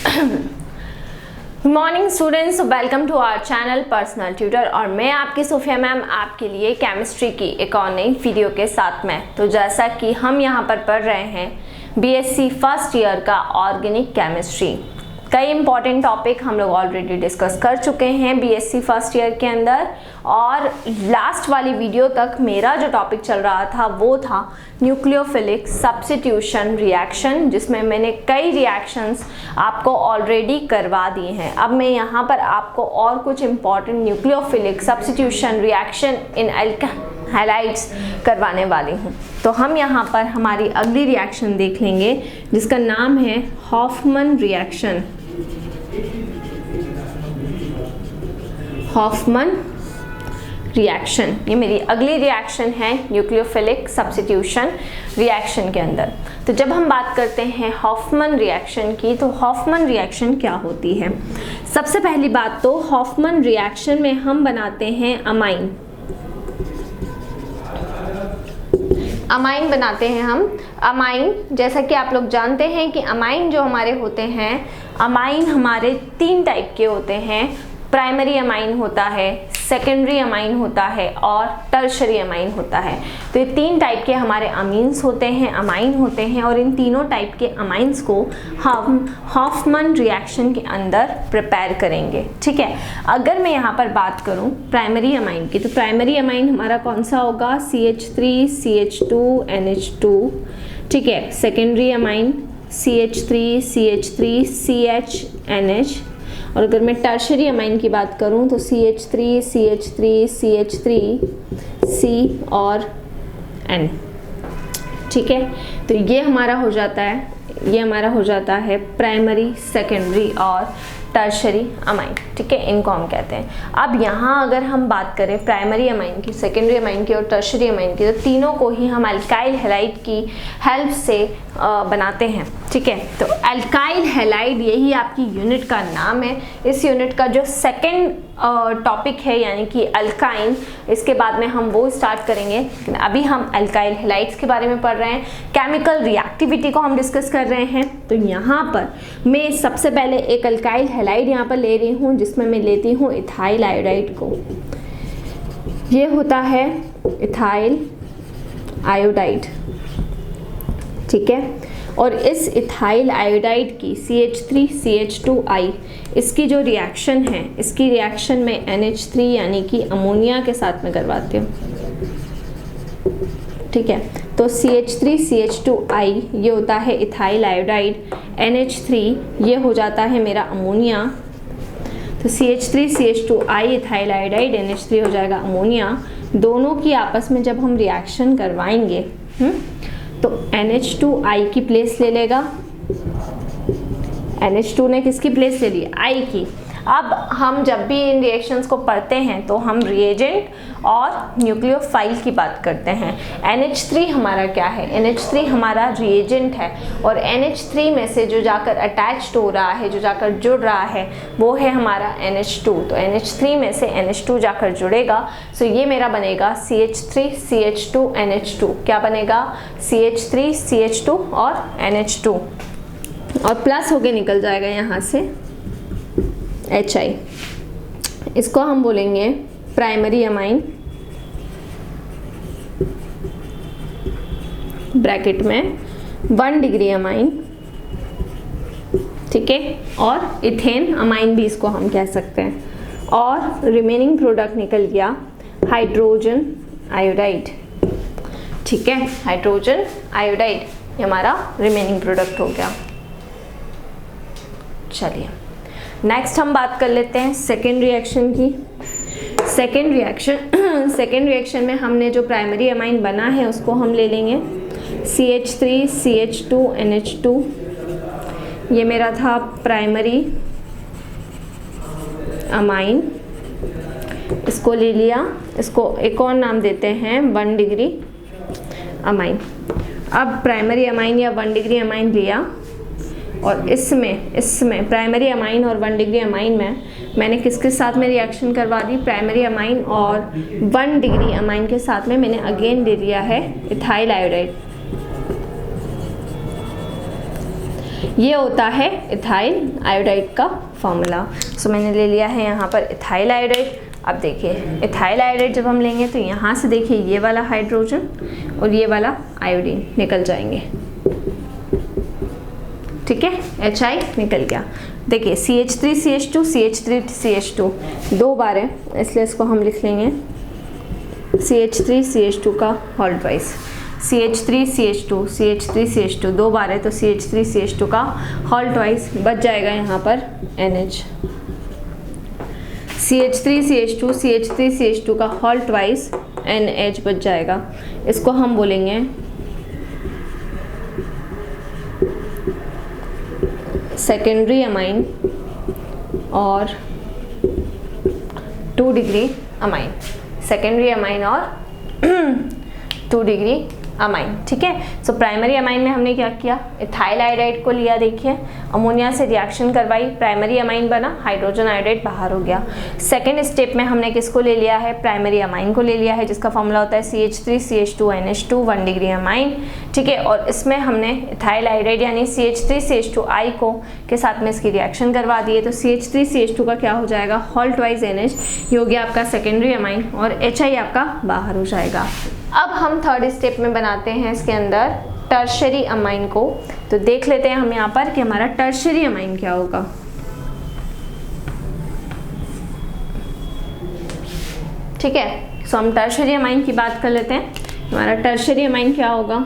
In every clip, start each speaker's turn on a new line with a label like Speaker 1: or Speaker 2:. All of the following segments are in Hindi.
Speaker 1: Good morning students, welcome to our channel personal tutor. और मैं आपकी सोफिया मैम आपके लिए केमिस्ट्री की एक और नई वीडियो के साथ में। तो जैसा कि हम यहाँ पर पढ़ रहे हैं बीएससी फर्स्ट ईयर का ऑर्गेनिक केमिस्ट्री, कई इंपॉर्टेंट टॉपिक हम लोग ऑलरेडी डिस्कस कर चुके हैं बीएससी फर्स्ट ईयर के अंदर। और लास्ट वाली वीडियो तक मेरा जो टॉपिक चल रहा था वो था न्यूक्लियोफिलिक सब्स्टिट्यूशन रिएक्शन, जिसमें मैंने कई रिएक्शंस आपको ऑलरेडी करवा दिए हैं। अब मैं यहाँ पर आपको और कुछ important nucleophilic substitution reaction in highlights करवाने वाली हूँ। तो हम यहाँ पर हमारी अगली रिएक्शन देख लेंगे जिसका नाम है हॉफमैन रिएक्शन। हॉफमैन रिएक्शन, ये मेरी अगली रिएक्शन है न्यूक्लियोफिलिक सब्स्टिट्यूशन रिएक्शन के अंदर। तो जब हम बात करते हैं हॉफमैन रिएक्शन की, तो हॉफमैन रिएक्शन क्या होती है? सबसे पहली बात तो हॉफमैन रिएक्शन में हम बनाते हैं अमाइन। अमाइन बनाते हैं हम। अमाइन, जैसा कि आप लोग जानते हैं कि अमाइन जो हमारे होते हैं, अमाइन हमारे 3 टाइप के होते हैं। प्राइमरी अमाइन होता है, सेकेंडरी अमाइन होता है और टर्शरी अमाइन होता है। तो ये 3 टाइप के हमारे अमीन्स होते हैं, अमाइन होते हैं। और इन तीनों टाइप के अमाइंस को हम हॉफमैन रिएक्शन के अंदर प्रिपेयर करेंगे। ठीक है, अगर मैं यहाँ पर बात करूँ प्राइमरी अमाइन की, तो प्राइमरी अमाइन हमारा कौन सा होगा? CH3 CH2 NH2। ठीक है, secondary amine CH3 CH3 CH NH। और अगर मैं टर्शरी अमाइन की बात करूं तो CH3 CH3 CH3 C और N। ठीक है, तो ये हमारा हो जाता है प्राइमरी, सेकेंडरी और टर्शरी अमाइन। ठीक है, इनको हम कहते हैं। अब यहाँ अगर हम बात करें प्राइमरी अमाइन की, सेकेंडरी अमाइन की और टर्शरी अमाइन की, तो तीनों को ही हम अल्काइल हैलाइड की हेल्प से बनाते हैं। ठीक है, तो अल्काइल हैलाइड यही आपकी यूनिट का नाम है। इस यूनिट का जो सेकेंड टॉपिक है यानी कि अल्काइन, इसके बाद में हम वो स्टार्ट करेंगे। लेकिन अभी हम अल्काइल हैलाइड्स के बारे में पढ़ रहे हैं, केमिकल रिएक्टिविटी को हम डिस्कस कर रहे हैं। तो यहाँ पर मैं सबसे पहले एक अल्काइल हैलाइड यहाँ पर ले रही हूँ, जिसमें मैं लेती हूँ इथाइल आयोडाइड को। ये होता है इथाइल आयोडाइड। ठीक है, और इस इथाइल आयोडाइड की CH3 CH2I, इसकी जो रिएक्शन है, इसकी रिएक्शन में NH3 यानी कि अमोनिया के साथ में करवाती हूँ। ठीक है, तो CH3 CH2I ये होता है इथाइल आयोडाइड, NH3 ये हो जाता है मेरा अमोनिया। तो CH3 CH2I ethyl iodide, NH3 हो जाएगा अमोनिया। दोनों की आपस में जब हम रिएक्शन करवाएंगे तो NH2I की प्लेस ले लेगा। NH2 ने किसकी प्लेस ले ली? I की। अब हम जब भी इन रिएक्शंस को पढ़ते हैं तो हम रिएजेंट और न्यूक्लियोफाइल की बात करते हैं। NH3 हमारा क्या है? NH3 हमारा रिएजेंट है, और NH3 में से जो जाकर अटैच्ड हो रहा है, जो जाकर जुड़ रहा है, वो है हमारा NH2। तो NH3 में से NH2 जाकर जुड़ेगा, सो ये मेरा बनेगा CH3 CH2 NH2। क्या बनेगा? CH3 CH2 और NH2, और प्लस होके निकल जाएगा यहाँ से HI। इसको हम बोलेंगे प्राइमरी अमाइन, ब्रैकेट में 1 डिग्री अमाइन। ठीक है, और इथेन अमाइन भी इसको हम कह सकते हैं। और रिमेनिंग प्रोडक्ट निकल गया हाइड्रोजन आयोडाइड। ठीक है, हाइड्रोजन आयोडाइड ये हमारा रिमेनिंग प्रोडक्ट हो गया। चलिए नेक्स्ट हम बात कर लेते हैं सेकेंड रिएक्शन की। सेकेंड रिएक्शन में हमने जो प्राइमरी अमाइन बना है उसको हम ले लेंगे CH3 CH2 NH2। ये मेरा था प्राइमरी अमाइन, इसको ले लिया। इसको एक और नाम देते हैं 1 डिग्री अमाइन। अब प्राइमरी अमाइन या 1 डिग्री अमाइन लिया, और इसमें प्राइमरी अमाइन और 1 डिग्री अमाइन में मैंने किसके साथ में रिएक्शन करवा दी? प्राइमरी अमाइन और 1 डिग्री अमाइन के साथ में मैंने अगेन ले लिया है इथाइल आयोडाइड। ये होता है इथाइल आयोडाइड का फॉर्मूला। सो मैंने ले लिया है यहाँ पर इथाइल आयोडाइड। अब देखिए इथाइल आयोडाइड जब हम लेंगे तो यहाँ से देखिए ये वाला हाइड्रोजन और ये वाला आयोडीन निकल जाएंगे, ठीक है, HI निकल गया। देखिए CH3CH2 CH3CH2 दो बार है, इसलिए इसको हम लिख लेंगे CH3CH2 का होल ट्वाइस। CH3CH2 CH3CH2 दो बार है तो CH3CH2 का होल ट्वाइस, बच जाएगा यहाँ पर NH। CH3CH2 CH3CH2 का होल ट्वाइस NH बच जाएगा। इसको हम बोलेंगे सेकेंडरी अमाइन और 2 डिग्री अमाइन, सेकेंडरी अमाइन और 2 डिग्री अमाइन, ठीक है। सो प्राइमरी अमाइन में हमने क्या किया, इथाइल आयोडाइड को लिया, देखिए अमोनिया से रिएक्शन करवाई, प्राइमरी अमाइन बना, हाइड्रोजन आयोडाइड बाहर हो गया। सेकेंड स्टेप में हमने किसको ले लिया है, प्राइमरी अमाइन को ले लिया है, जिसका फॉर्मूला होता है CH3CH2 NH2 1 डिग्री अमाइन, ठीक है। और इसमें हमने इथाइल आयोडाइड यानी CH3CH2I को के साथ में इसकी रिएक्शन करवा दी है, तो CH3CH2 का क्या हो जाएगा, होल ट्वाइस NH, ये हो गया आपका सेकेंडरी अमाइन और HI आपका बाहर हो जाएगा। अब हम थर्ड स्टेप में बनाते हैं इसके अंदर टर्शरी अमाइन को। तो देख लेते हैं हम यहाँ पर कि हमारा टर्शरी अमाइन क्या होगा। ठीक है, सो हम टर्शरी अमाइन की बात कर लेते हैं। हमारा टर्शरी अमाइन क्या होगा,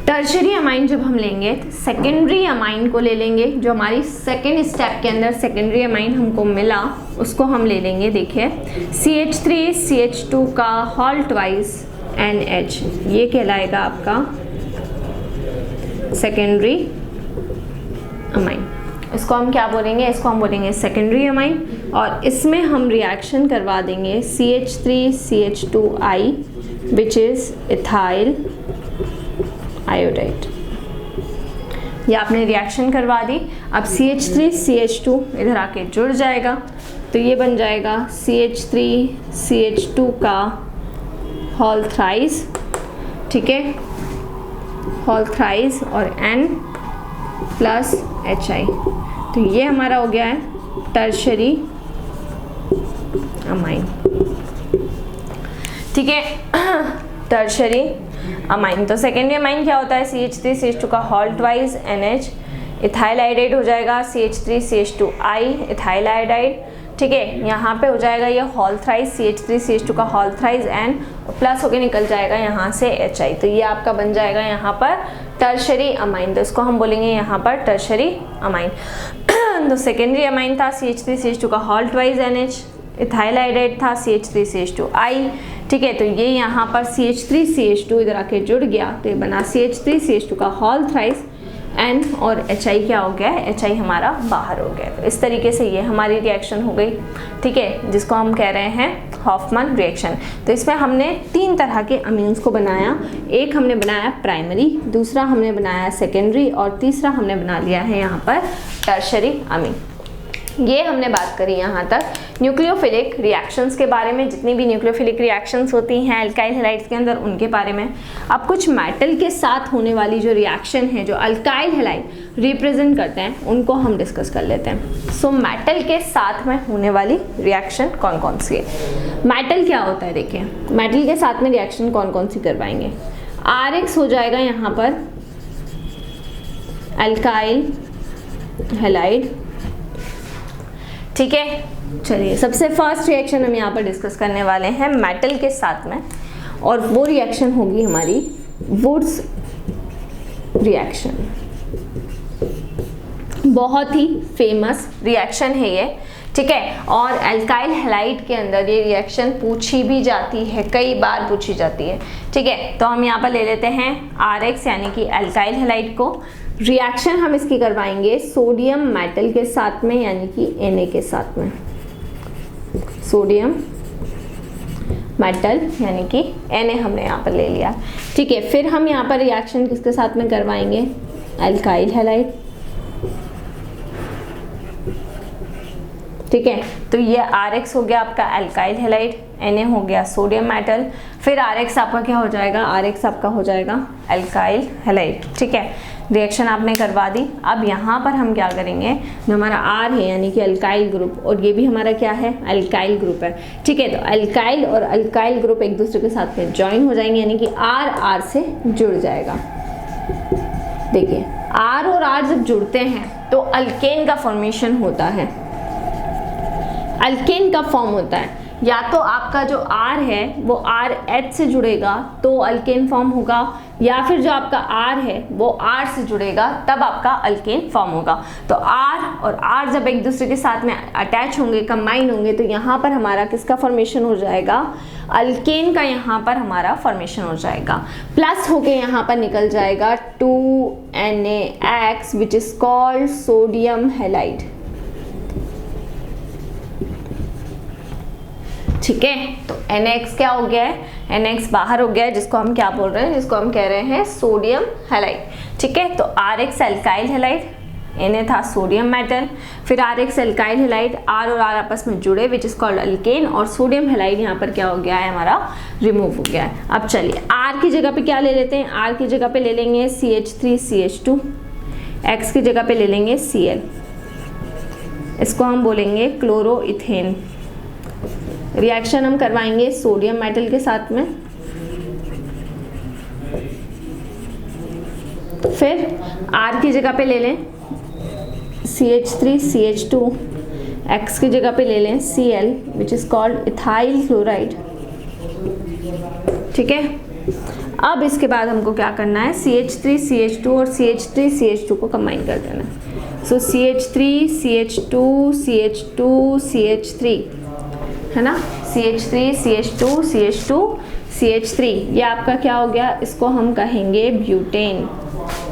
Speaker 1: टर्शरी अमाइन जब हम लेंगे सेकेंडरी अमाइन को ले लेंगे, जो हमारी सेकेंड स्टेप के अंदर सेकेंडरी अमाइन हमको मिला उसको हम ले लेंगे। देखिए CH3CH2 का होल ट्वाइस NH, ये कहलाएगा आपका सेकेंडरी अमाइन। इसको हम क्या बोलेंगे, इसको हम बोलेंगे सेकेंडरी अमाइन, और इसमें हम रिएक्शन करवा देंगे CH3CH2I which is ethyl iodide. ये आपने रिएक्शन करवा दी। अब CH3CH2 इधर आके जुड़ जाएगा, तो ये बन जाएगा CH3CH2 का होल थ्राइस, ठीक है, होल थ्राइस और N प्लस HI। तो ये हमारा हो गया है टर्शरी अमाइन, ठीक है, टर्शरी अमाइन। तो सेकेंडरी अमाइन क्या होता है, CH3CH2 का whole twice NH, ethyl iodide हो जाएगा CH3CH2I इथाइल आयोडाइड, ठीक है। यहाँ पे हो जाएगा ये होल थ्राइस CH3CH2 का होल थ्राइस N प्लस होके निकल जाएगा यहाँ से HI। तो ये आपका बन जाएगा यहाँ पर टर्शरी अमाइन। तो इसको हम बोलेंगे यहाँ पर टर्शरी अमाइन। तो सेकेंडरी अमाइन था CH3CH2 का whole twice NH, ethyl iodide था CH3CH2I, ठीक है। तो ये यहाँ पर CH3CH2 इधर आके जुड़ गया, तो ये बना CH3CH2 का होल थ्राइस N और HI क्या हो गया है, HI हमारा बाहर हो गया। तो इस तरीके से ये हमारी रिएक्शन हो गई, ठीक है, जिसको हम कह रहे हैं हॉफमैन रिएक्शन। तो इसमें हमने 3 तरह के अमीन्स को बनाया, एक हमने बनाया प्राइमरी, दूसरा हमने बनाया सेकेंडरी और तीसरा हमने बना लिया है यहाँ पर टर्शरी अमीन। ये हमने बात करी यहाँ तक न्यूक्लियोफिलिक रिएक्शंस के बारे में, जितनी भी न्यूक्लियोफिलिक रिएक्शंस होती हैं अल्काइल हैलाइड्स के अंदर उनके बारे में। अब कुछ मेटल के साथ होने वाली जो रिएक्शन है जो अल्काइल हैलाइड रिप्रेजेंट करते हैं उनको हम डिस्कस कर लेते हैं। सो मेटल के साथ में होने वाली रिएक्शन कौन कौन सी है। मेटल क्या होता है, देखिए मेटल के साथ में रिएक्शन कौन कौन सी करवाएंगे। RX हो जाएगा यहाँ पर अल्काइल हैलाइड, ठीक है। चलिए सबसे फर्स्ट रिएक्शन हम यहाँ पर डिस्कस करने वाले हैं मेटल के साथ में, और वो रिएक्शन होगी हमारी वुड्स रिएक्शन। बहुत ही फेमस रिएक्शन है ये, ठीक है। और अल्काइल हैलाइड के अंदर ये रिएक्शन पूछी भी जाती है, कई बार पूछी जाती है, ठीक है। तो हम यहाँ पर ले लेते हैं RX यानी कि अल्काइल हैलाइड को। रिएक्शन हम इसकी करवाएंगे सोडियम मेटल के साथ में यानी कि Na के साथ में, सोडियम मेटल यानी कि Na हमने यहाँ पर ले लिया, ठीक है। फिर हम यहाँ पर रिएक्शन किसके साथ में करवाएंगे, अल्काइल हैलाइड, ठीक है। तो ये RX हो गया आपका एल्काइल हैलाइड, Na हो गया सोडियम मेटल, फिर RX आपका क्या हो जाएगा, RX आपका हो जाएगा एल्काइल हैलाइड, ठीक है। रिएक्शन आपने करवा दी। अब यहाँ पर हम क्या करेंगे, जो हमारा R है यानी कि अल्काइल ग्रुप, और ये भी हमारा क्या है, अल्काइल ग्रुप है, ठीक है। तो अल्काइल और अल्काइल ग्रुप एक दूसरे के साथ में ज्वाइन हो जाएंगे, यानी कि R से जुड़ जाएगा। देखिए R और R जब जुड़ते हैं तो अल्केन का फॉर्मेशन होता है। अल्केन का फॉर्म होता है, या तो आपका जो R है वो RH से जुड़ेगा तो अल्केन फॉर्म होगा, या फिर जो आपका R है वो R से जुड़ेगा तब आपका अल्केन फॉर्म होगा। तो R और R जब एक दूसरे के साथ में अटैच होंगे, कंबाइन होंगे, तो यहाँ पर हमारा किसका फॉर्मेशन हो जाएगा, अल्केन का यहाँ पर हमारा फॉर्मेशन हो जाएगा। प्लस होके यहाँ पर निकल जाएगा 2NaX which is called sodium halide, ठीक है। तो NaX क्या हो गया है, NaX बाहर हो गया है, जिसको हम क्या बोल रहे हैं, जिसको हम कह रहे हैं सोडियम हैलाइड, ठीक है। तो RX एल्काइल हैलाइड, Na था सोडियम मेटल, फिर RX एल्काइल हैलाइड, R और R आपस में जुड़े विच इज कॉल्ड अल्केन, और सोडियम हैलाइड यहाँ पर क्या हो गया है, हमारा रिमूव हो गया है। अब चलिए R की जगह पे क्या ले लेते हैं, R की जगह पे ले लेंगे CH3CH2, X की जगह पे ले लेंगे Cl, इसको हम बोलेंगे क्लोरोइथेन। रिएक्शन हम करवाएंगे सोडियम मेटल के साथ में, फिर R की जगह पे ले लें CH3CH2, X की जगह पे ले लें Cl which is called ethyl chloride, ठीक है। अब इसके बाद हमको क्या करना है, CH3CH2 और CH3CH2 को कंबाइन कर देना है। सो CH3CH2CH2CH3 है ना, CH3CH2CH2CH3, ये आपका क्या हो गया, इसको हम कहेंगे ब्यूटेन,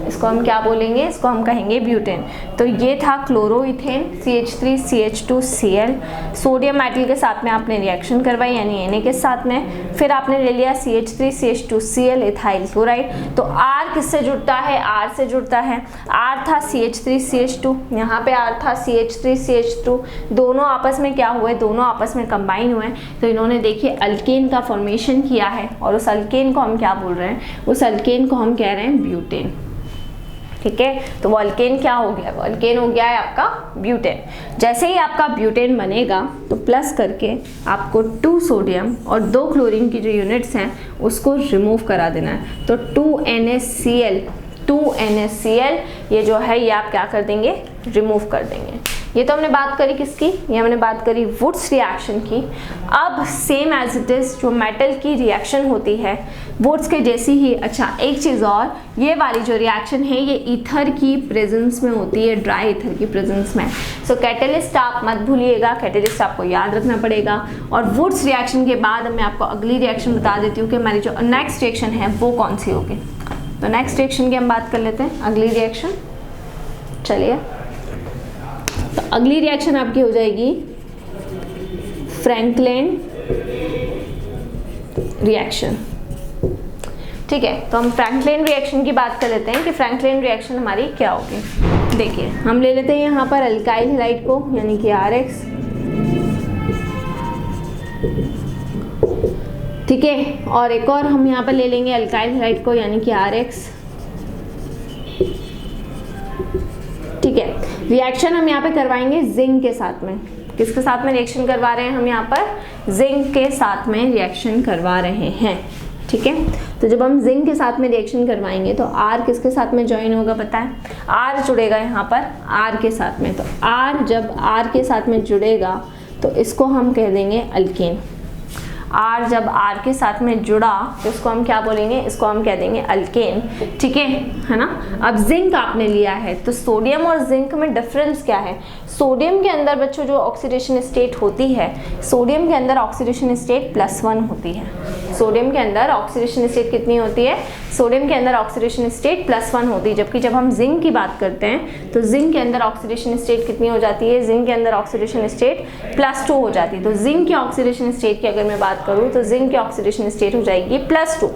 Speaker 1: इसको हम क्या बोलेंगे, इसको हम कहेंगे ब्यूटेन। तो ये था क्लोरोइथेन CH3CH2Cl, सोडियम मेटल के साथ में आपने रिएक्शन करवाई यानी Na के साथ में, फिर आपने ले लिया CH3CH2Cl इथाइल क्लोराइड। तो R किससे जुड़ता है, R से जुड़ता है, R था CH3CH2, यहाँ पे R था CH3CH2, दोनों आपस में क्या हुए, दोनों आपस में कंबाइन हुए, तो इन्होंने देखिए अल्केन का फॉर्मेशन किया है, और उस अल्केन को हम क्या बोल रहे हैं, उस अल्केन को हम कह रहे हैं ब्यूटेन, ठीक है। तो वो अल्केन क्या हो गया, वो अल्केन हो गया है आपका ब्यूटेन। जैसे ही आपका ब्यूटेन बनेगा तो प्लस करके आपको 2 सोडियम और 2 क्लोरीन की जो यूनिट्स हैं उसको रिमूव करा देना है। तो 2NaCl ये जो है ये आप क्या कर देंगे, रिमूव कर देंगे। ये तो हमने बात करी किसकी, ये हमने बात करी वुड्स रिएक्शन की। अब सेम एज इट इज जो मेटल की रिएक्शन होती है वुड्स के जैसी ही, अच्छा एक चीज़ और, ये वाली जो रिएक्शन है ये ईथर की प्रेजेंस में होती है, ड्राई ईथर की प्रेजेंस में। सो कैटलिस्ट आप मत भूलिएगा, कैटलिस्ट आपको याद रखना पड़ेगा। और वुड्स रिएक्शन के बाद मैं आपको अगली रिएक्शन बता देती हूँ कि हमारी जो नेक्स्ट रिएक्शन है वो कौन सी होगी। तो नेक्स्ट रिएक्शन की हम बात कर लेते हैं, अगली रिएक्शन। चलिए, तो अगली रिएक्शन आपकी हो जाएगी फ्रैंकलिन रिएक्शन, ठीक है। तो हम फ्रैंकलिन रिएक्शन की बात कर लेते हैं कि फ्रैंकलिन रिएक्शन हमारी क्या होगी। देखिए हम ले लेते हैं यहाँ पर अल्काइल हैलाइड को यानी कि RX, ठीक है, और एक और हम यहाँ पर ले लेंगे अल्काइल हैलाइड को यानी कि RX, ठीक है। रिएक्शन हम यहाँ पे करवाएंगे जिंक के साथ में। किसके साथ में रिएक्शन करवा रहे हैं हम यहाँ पर, जिंक के साथ में रिएक्शन करवा रहे हैं, ठीक है। तो जब हम जिंक के साथ में रिएक्शन करवाएंगे तो R किसके साथ में ज्वाइन होगा पता है, R जुड़ेगा यहाँ पर R के साथ में। तो R जब R के साथ में जुड़ेगा तो इसको हम कह देंगे अल्केन। R जब R के साथ में जुड़ा तो इसको हम क्या बोलेंगे, इसको हम कह देंगे अल्केन, ठीक है ना। अब जिंक आपने लिया है तो सोडियम और जिंक में डिफरेंस क्या है, सोडियम के अंदर बच्चों जो ऑक्सीडेशन स्टेट होती है, सोडियम के अंदर ऑक्सीडेशन स्टेट +1 होती है। सोडियम के अंदर ऑक्सीडेशन स्टेट कितनी होती है, सोडियम के अंदर ऑक्सीडेशन स्टेट +1 होती है, जबकि जब हम जिंक की बात करते हैं तो जिंक के अंदर ऑक्सीडेशन स्टेट कितनी हो जाती है, जिंक के अंदर ऑक्सीडेशन स्टेट +2 हो जाती है। तो जिंक की ऑक्सीडेशन स्टेट की अगर मैं बात करूँ तो जिंक की ऑक्सीडेशन स्टेट हो जाएगी +2,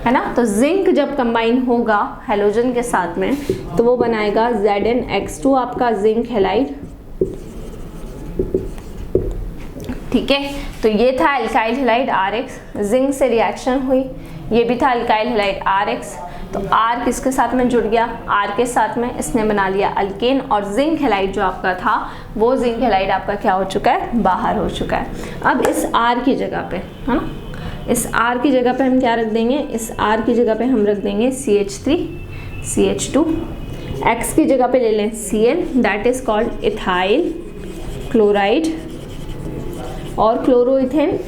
Speaker 1: है ना। तो जिंक जब कंबाइन होगा हैलोजन के साथ में तो वो बनाएगा ZnX2 आपका जिंक हैलाइड, ठीक है, तो ये था अल्काइल हैलाइड RX, जिंक से रिएक्शन हुई, ये भी था अल्काइल हैलाइड RX, तो R किसके साथ में जुड़ गया, R के साथ में इसने बना लिया अल्केन, और जिंक हैलाइड जो आपका था वो जिंक हैलाइड आपका क्या हो चुका है, बाहर हो चुका है। अब इस R की जगह पे, है ना, इस R की जगह पे हम क्या रख देंगे, इस R की जगह पे हम रख देंगे CH3 CH2, X की जगह पे ले लें Cl, that is called ethyl chloride, और क्लोरोइथेन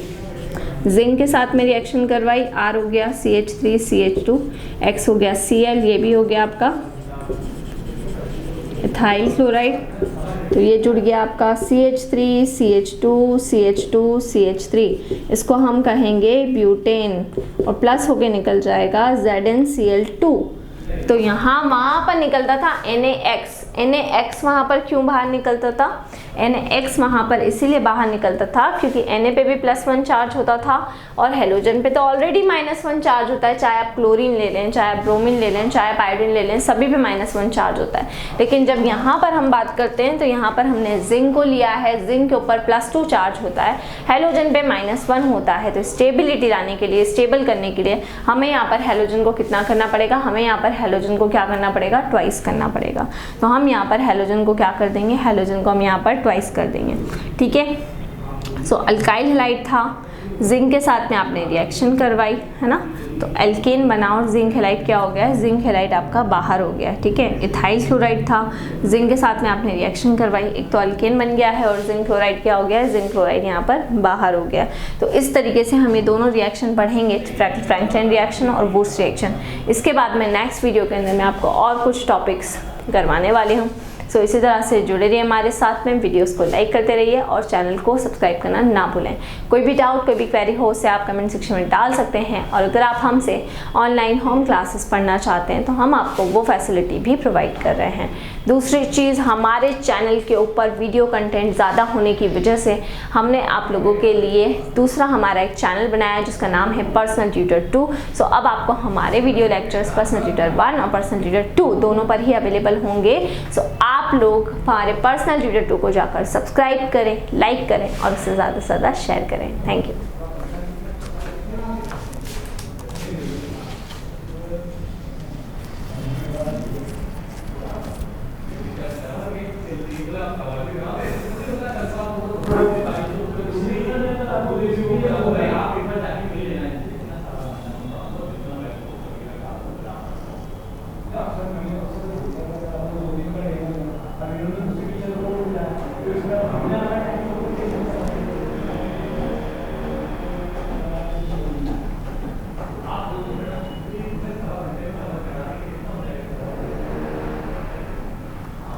Speaker 1: जिंक के साथ में रिएक्शन करवाई, R हो गया CH3 CH2, X हो गया Cl, ये भी हो गया आपका इथाइल क्लोराइड, तो ये जुड़ गया आपका CH3 CH2 CH2 CH3, इसको हम कहेंगे ब्यूटेन, और प्लस होके निकल जाएगा ZnCl2। तो यहाँ वहाँ पर निकलता था NaX वहाँ पर क्यों बाहर निकलता था, NaX वहाँ पर इसीलिए बाहर निकलता था क्योंकि Na पे भी +1 चार्ज होता था और हेलोजन पे तो ऑलरेडी -1 चार्ज होता है, चाहे आप क्लोरीन ले लें, चाहे आप ब्रोमीन ले लें, चाहे आप आयोडीन ले लें, सभी पे -1 चार्ज होता है। लेकिन जब यहाँ पर हम बात करते हैं तो यहाँ पर हमने जिंक को लिया है, जिंक के ऊपर +2 चार्ज होता है, हेलोजन पे -1 होता है, तो स्टेबिलिटी लाने के लिए, स्टेबल करने के लिए हमें यहाँ पर हेलोजन को कितना करना पड़ेगा, हमें यहाँ पर हेलोजन को क्या करना पड़ेगा, ट्वाइस करना पड़ेगा। तो हम यहाँ पर हेलोजन को क्या कर देंगे, हेलोजन को हम यहाँ पर ट्वाइस कर देंगे, ठीक है। सो अल्काइल हैलाइड था, जिंक के साथ में आपने रिएक्शन करवाई, है ना, तो एल्केन बना और जिंक हैलाइड क्या हो गया, जिंक हैलाइड आपका बाहर हो गया, ठीक है। इथाइल क्लोराइड था, जिंक के साथ में आपने रिएक्शन करवाई, एक तो अल्केन बन गया है और जिंक क्लोराइड क्या हो गया है, जिंक क्लोराइड यहाँ पर बाहर हो गया। तो इस तरीके से हम ये दोनों रिएक्शन पढ़ेंगे, फ्रैंकलिन रिएक्शन और बूस्ट रिएक्शन। इसके बाद में नेक्स्ट वीडियो के अंदर मैं आपको और कुछ टॉपिक्स करवाने वाली हूँ। सो इसी तरह से जुड़े रहिए हमारे साथ में, वीडियोस को लाइक करते रहिए और चैनल को सब्सक्राइब करना ना भूलें। कोई भी डाउट, कोई भी क्वेरी हो उसे आप कमेंट सेक्शन में डाल सकते हैं, और अगर आप हमसे ऑनलाइन होम क्लासेस पढ़ना चाहते हैं तो हम आपको वो फैसिलिटी भी प्रोवाइड कर रहे हैं। दूसरी चीज़, हमारे चैनल के ऊपर वीडियो कंटेंट ज़्यादा होने की वजह से हमने आप लोगों के लिए दूसरा हमारा एक चैनल बनाया है जिसका नाम है पर्सनल ट्यूटर 2। सो अब आपको हमारे वीडियो लेक्चर्स पर्सनल ट्यूटर 1 और पर्सनल ट्यूटर 2 दोनों पर ही अवेलेबल होंगे। सो आप लोग हमारे पर्सनल ट्यूटर 2 को जाकर सब्सक्राइब करें, लाइक करें और उससे ज़्यादा से ज़्यादा शेयर करें। Thank you.